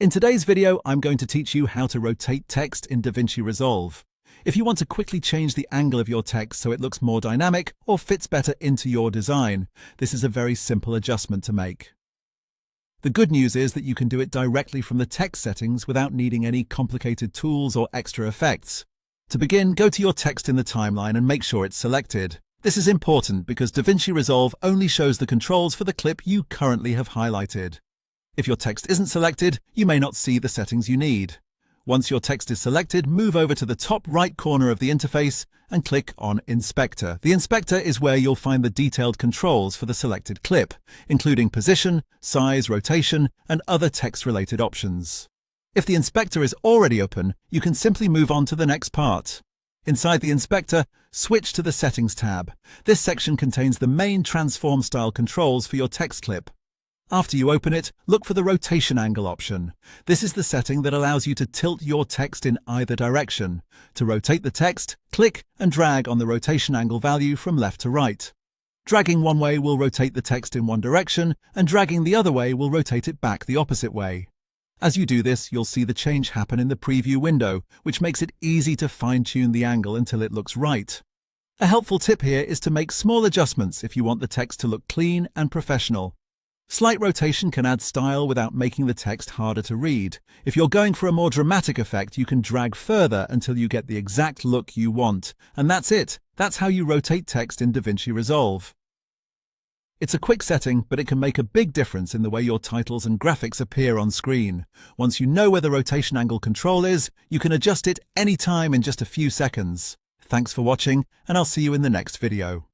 In today's video, I'm going to teach you how to rotate text in DaVinci Resolve. If you want to quickly change the angle of your text so it looks more dynamic or fits better into your design, this is a very simple adjustment to make. The good news is that you can do it directly from the text settings without needing any complicated tools or extra effects. To begin, go to your text in the timeline and make sure it's selected. This is important because DaVinci Resolve only shows the controls for the clip you currently have highlighted. If your text isn't selected, you may not see the settings you need. Once your text is selected, move over to the top right corner of the interface and click on Inspector. The Inspector is where you'll find the detailed controls for the selected clip, including position, size, rotation, and other text-related options. If the Inspector is already open, you can simply move on to the next part. Inside the Inspector, switch to the Settings tab. This section contains the main transform style controls for your text clip. After you open it, look for the rotation angle option. This is the setting that allows you to tilt your text in either direction. To rotate the text, click and drag on the rotation angle value from left to right. Dragging one way will rotate the text in one direction, and dragging the other way will rotate it back the opposite way. As you do this, you'll see the change happen in the preview window, which makes it easy to fine-tune the angle until it looks right. A helpful tip here is to make small adjustments if you want the text to look clean and professional. Slight rotation can add style without making the text harder to read. If you're going for a more dramatic effect, you can drag further until you get the exact look you want. And that's it. That's how you rotate text in DaVinci Resolve. It's a quick setting, but it can make a big difference in the way your titles and graphics appear on screen. Once you know where the rotation angle control is, you can adjust it anytime in just a few seconds. Thanks for watching, and I'll see you in the next video.